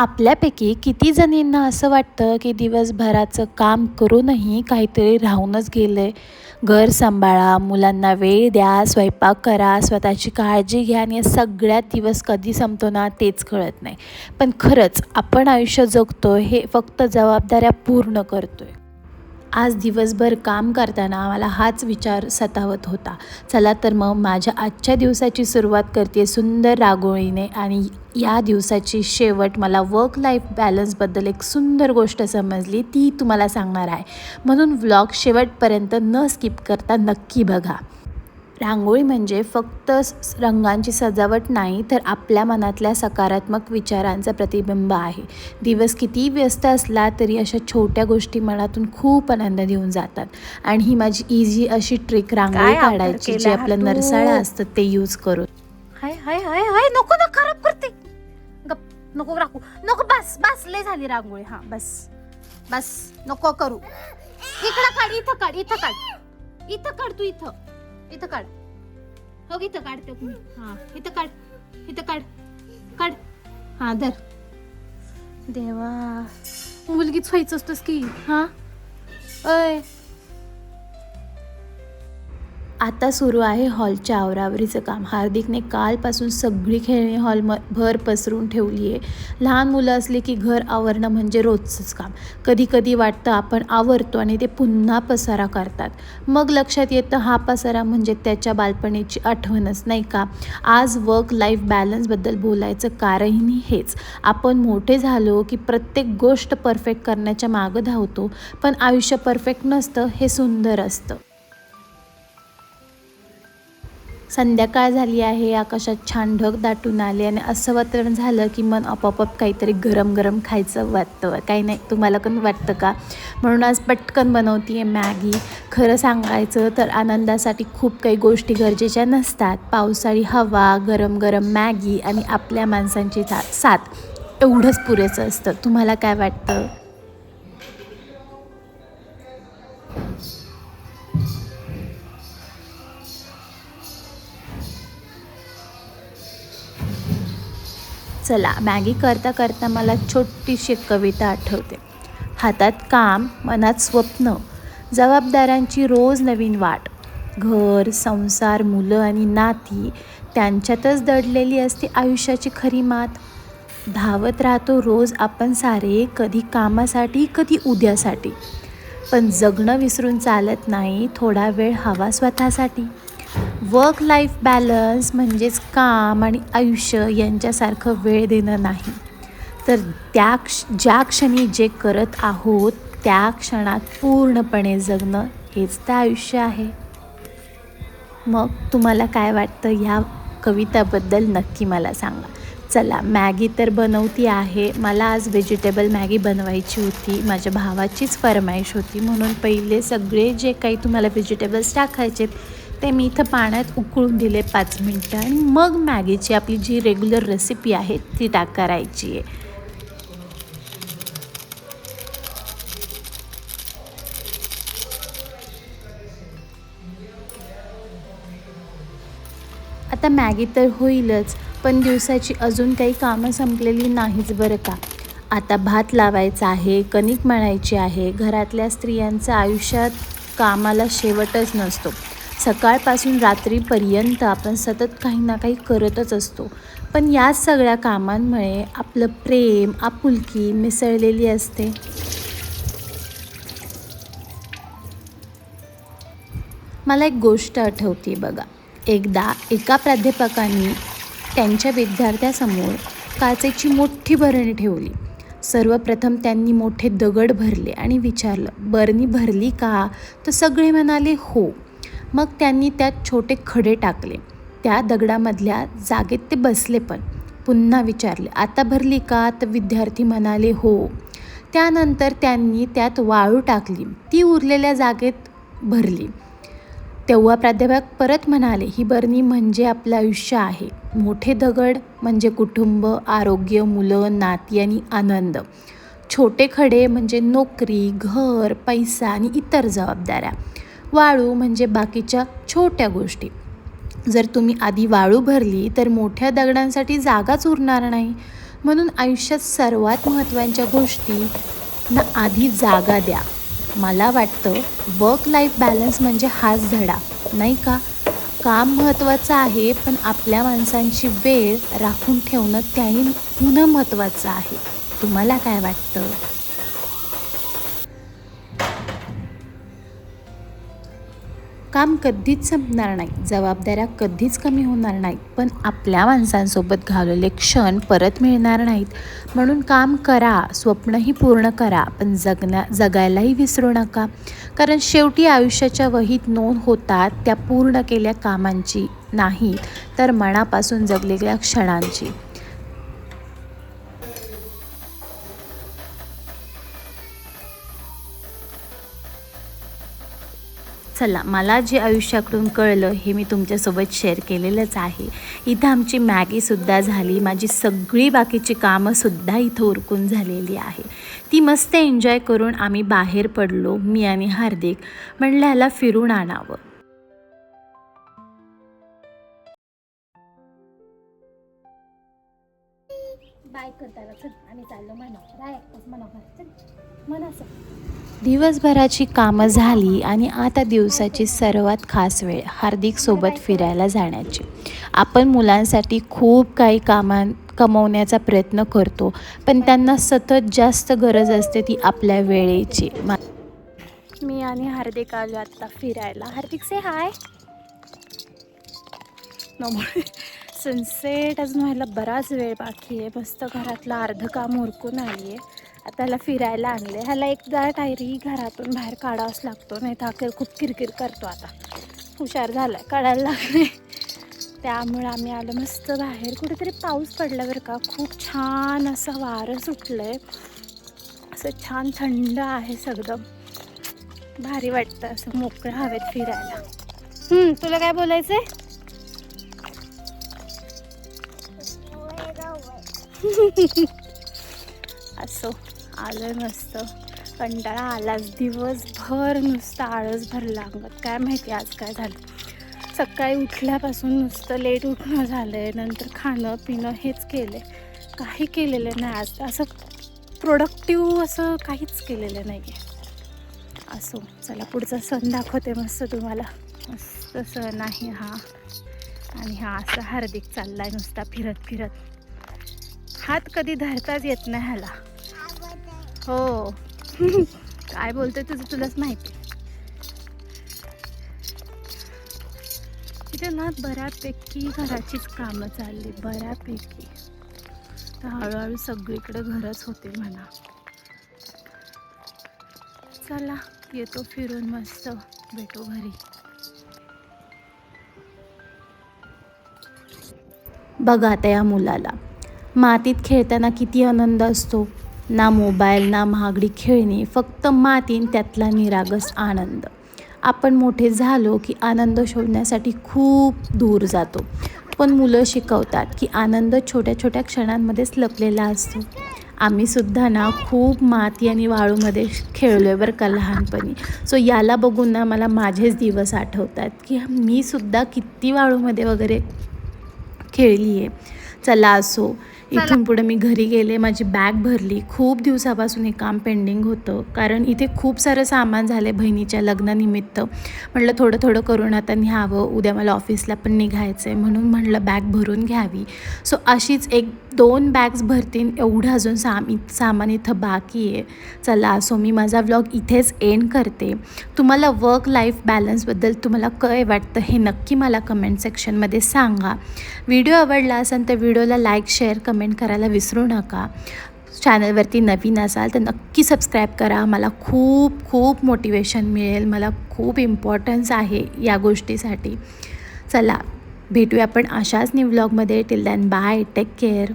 आपल्यापैकी किती जणींना असं वाटतं की दिवसभराचं काम करूनही काहीतरी राहूनच गेलं आहे. घर सांभाळा, मुलांना वेळ द्या, स्वयंपाक करा, स्वतःची काळजी घ्या आणि या सगळ्यात दिवस कधी संपतो ना तेच कळत नाही. पण खरंच आपण आयुष्य जगतो हे फक्त जबाबदाऱ्या पूर्ण करतो आहे. आज दिवसभर काम करताना मला हाच विचार सतावत होता. चला तर मग माझ्या आजच्या दिवसाची सुरुवात करते सुंदर रांगोळीने आणि या दिवसाची शेवट मला वर्क लाईफ बॅलन्सबद्दल एक सुंदर गोष्ट समजली, ती तुम्हाला सांगणार आहे. म्हणून व्लॉग शेवटपर्यंत न स्किप करता नक्की बघा. रांगोळी म्हणजे फक्त रंगांची सजावट नाही, तर आपल्या मनातल्या सकारात्मक विचारांचं प्रतिबिंब आहे. दिवस किती व्यस्त असला तरी अशा छोट्या गोष्टी मनातून खूप आनंद देऊन जातात. आणि ही माझी इझी अशी ट्रिक रांगोळी काय काढायची, केलं जे हा आपलं तू? नरसाळं असतं ते यूज करून. हाय हाय हाय हाय, नको ना, खराब करते. गप, नको राखू, नको. बस बस, लय झाली रांगोळी. हा बस बस, नको करू. इकडं काढ, इथं काढ, इथं काढ, इथं काढ. तू इथं काढ. हो, इथं काढते मी. हा, इथं काढ, इथं काढ, काढ. हा, धर. देवा, मुलगीच व्हायचं असतोस की. हा, अय. आता सुरू आहे हॉलच्या आवरावरीचं काम. हार्दिकने कालपासून सगळी खेळणी भर पसरून ठेवली आहे. लहान मुलं असले की घर आवरणं म्हणजे रोजचंच काम. कधी कधी वाटतं आपण आवरतो आणि ते पुन्हा पसारा करतात. मग लक्षात येतं हा पसारा म्हणजे त्याच्या बालपणीची आठवणच, नाही का? आज वर्क लाईफ बॅलन्सबद्दल बोलायचं कारण हेच. आपण मोठे झालो की प्रत्येक गोष्ट परफेक्ट करण्याच्या मागं धावतो, पण आयुष्य परफेक्ट नसतं, हे सुंदर असतं. संध्याकाळ झाली आहे, आकाशात छान ढग दाटून आले आणि असं वातावरण झालं की मन आपोआप काहीतरी गरम गरम खायचं वाटतं. काही नाही, तुम्हाला पण वाटतं का? म्हणून आज पटकन बनवते आहे मॅगी. खरं सांगायचं तर आनंदासाठी खूप काही गोष्टी गरजेच्या नसतात. पावसाळी हवा, गरम गरम मॅगी आणि आपल्या माणसांची साथ एवढंच पुरेसं असतं. तुम्हाला काय वाटतं? चला, मॅगी करता करता मला छोटीशी एक कविता आठवते. हातात काम, मनात स्वप्न, जबाबदाऱ्यांची रोज नवीन वाट. घर, संसार, मुलं आणि नाती, त्यांच्यातच दडलेली असते आयुष्याची खरी मात. धावत राहतो रोज आपण सारे, कधी कामासाठी, कधी उद्यासाठी. पण जगणं विसरून चालत नाही, थोडा वेळ हवा स्वतःसाठी. वर्क लाईफ बॅलन्स म्हणजेच काम आणि आयुष्य यांच्यासारखं वेळ देणं नाही, तर ज्या क्षणी जे करत आहोत त्या क्षणात पूर्णपणे जगणं, हेच तर आयुष्य आहे. मग तुम्हाला काय वाटतं ह्या कविताबद्दल? नक्की मला सांगा. चला, मॅगी तर बनवती आहे. मला आज व्हेजिटेबल मॅगी बनवायची होती. माझ्या भावाचीच फरमाईश होती, म्हणून पहिले सगळे जे काही तुम्हाला व्हेजिटेबल्स टाकायचे ते मी इथं पाण्यात उकळून दिले 5 मिनटं आणि मग मॅगीची आपली जी रेग्युलर रेसिपी आहे ती करायची आहे. आता मॅगी तर होईलच, पण दिवसाची अजून काही कामं संपलेली नाहीच बरं का. आता भात लावायचा आहे, कणिक मळायची आहे. घरातल्या स्त्रियांचं आयुष्यात कामाला शेवटच नसतो. सकाळपासून रात्रीपर्यंत आपण सतत काही ना काही करतच असतो. पण याच सगळ्या कामांमुळे आपलं प्रेम, आपुलकी मिसळलेली असते. मला एक गोष्ट आठवते बघा. एकदा एका प्राध्यापकांनी त्यांच्या विद्यार्थ्यासमोर काचेची मोठी बरणी ठेवली. सर्वप्रथम त्यांनी मोठे दगड भरले आणि विचारलं, बरणी भरली का? तर सगळे म्हणाले हो. मग त्यांनी त्यात छोटे खडे टाकले. त्या दगडामधल्या जागेत ते बसले. पण पुन्हा विचारले, आता भरली का? तर विद्यार्थी म्हणाले हो. त्यानंतर त्यांनी त्यात वाळू टाकली, ती उरलेल्या जागेत भरली. तेव्हा प्राध्यापक परत म्हणाले, ही बरणी म्हणजे आपलं आयुष्य आहे. मोठे दगड म्हणजे कुटुंब, आरोग्य, मुलं, नाती आणि आनंद. छोटे खडे म्हणजे नोकरी, घर, पैसा आणि इतर जबाबदाऱ्या. वाळू म्हणजे बाकीच्या छोट्या गोष्टी. जर तुम्ही आधी वाळू भरली तर मोठ्या दगडांसाठी जागाच उरणार नाही. म्हणून आयुष्यात सर्वात महत्त्वाच्या गोष्टींना आधी जागा द्या. मला वाटतं वर्क लाईफ बॅलन्स म्हणजे हाच धडा, नाही का? काम महत्त्वाचं आहे, पण आपल्या माणसांची वेळ राखून ठेवणं त्याही महत्त्वाचं आहे. तुम्हाला काय वाटतं? काम कधीच संपणार नाही, जबाबदाऱ्या कधीच कमी होणार नाहीत, पण आपल्या माणसांसोबत घालवलेले क्षण परत मिळणार नाहीत. म्हणून काम करा, स्वप्नही पूर्ण करा, पण जगायलाही विसरू नका. कारण शेवटी आयुष्याच्या वहीत नोंद होतात त्या पूर्ण केलेल्या कामांची नाही, तर मनापासून जगलेल्या क्षणांची. चला, मला जे आयुष्याकडून कळलं हे मी तुमच्यासोबत शेअर केलेलंच आहे. इथं आमची मॅगीसुद्धा झाली, माझी सगळी बाकीची कामंसुद्धा इथं उरकून झालेली आहे. ती मस्त एन्जॉय करून आम्ही बाहेर पडलो, मी आणि हार्दिक. म्हणलं ह्याला फिरून आणावं. बाय करताना चल आम्ही चाललो मनावर दिवसभराची कामं झाली आणि आता दिवसाची सर्वात खास वेळ हार्दिकसोबत फिरायला जाण्याची. आपण मुलांसाठी खूप काही कमवण्याचा प्रयत्न करतो, पण त्यांना सतत जास्त गरज असते ती आपल्या वेळेची. मी आणि हार्दिक आलो आत्ता फिरायला. हार्दिक से हाय. सनसेट अजून व्हायला बराच वेळ बाकी आहे. मस्त घरातलं अर्ध काम उरकून आली आहे. आता ह्याला फिरायला आणले. ह्याला एकदा टायरी घरातून बाहेर काढावाच लागतो, नाही तर खूप किरकिर करतो. आता हुशार झाला आहे, काढायला लागले. त्यामुळे आम्ही आलो मस्त बाहेर. कुठेतरी पाऊस पडला बरं का, खूप छान असं वारं सुटलं आहे, असं छान थंड आहे सगळं, भारी वाटतं असं मोकळं हवेत फिरायला. तुला काय बोलायचं आहे? असो, आलं मस्त. कंटाळा आलाच, दिवसभर नुसतं आळस भरला अंगात. काय माहिती आज काय झालं. सकाळी उठल्यापासून नुसतं लेट उठणं झालं आहे, नंतर खाणं पिणं हेच केलं आहे, काही केलेलं नाही आज. असं प्रोडक्टिव्ह असं काहीच केलेलं नाही आहे. असो, चला पुढचा सण दाखवते मस्त तुम्हाला. मस्त सण आहे हा. आणि हा असा हार्दिक चालला आहे नुसता फिरत फिरत. हात कधी धरताच येत नाही ह्याला. हो. काय बोलतोय तुझं तुलाच माहिती. तिथे ना बऱ्यापैकी घराचीच कामं चालली, बऱ्यापैकी. तर हळूहळू सगळीकडे घरच होते म्हणा. चला येतो फिरून, मस्त भेटू घरी. बघा आता या मुलाला मातीत खेळताना किती आनंद असतो. ना मोबाईल, ना महागडी खेळणी, फक्त मातीन त्यातला निरागस आनंद. आपण मोठे झालो की आनंद शोधण्यासाठी खूप दूर जातो, पण मुलं शिकवतात की आनंद छोट्या छोट्या क्षणांमध्येच लपलेला असतो. आम्हीसुद्धा ना खूप माती आणि वाळूमध्ये खेळलो आहे बरं का लहानपणी. सो याला बघून ना मला माझेच दिवस आठवतात की मी सुद्धा किती वाळूमध्ये वगैरे खेळली आहे. चला असो, इथून पुढे मी घरी गेले, माझी बॅग भरली. खूप दिवसापासून हे काम पेंडिंग होतं, कारण इथे खूप सारं सामान झालं आहे बहिणीच्या लग्नानिमित्त. म्हटलं थोडं थोडं करून आता न्यावं, उद्या मला ऑफिसला पण निघायचं आहे, म्हणून म्हटलं बॅग भरून घ्यावी. सो अशीच 1-2 बॅग्स भरतीन, एवढं अजून सामान इथं बाकी आहे. चला असो, मी माझा व्लॉग इथेच एंड करते. तुम्हाला वर्क लाईफ बॅलन्सबद्दल तुम्हाला काय वाटतं हे नक्की मला कमेंट सेक्शनमध्ये सांगा. व्हिडिओ आवडला असेल तर व्हिडिओला लाईक, शेअर, कमेंट करायला विसरू नका. चॅनलवरती नवीन असाल तर नक्की सबस्क्राईब करा. मला खूप खूप मोटिवेशन मिळेल, मला खूप इम्पॉर्टन्स आहे या गोष्टीसाठी. चला भेटूया आपण अशाच न्यू व्लॉगमध्ये. Till then bye, take care.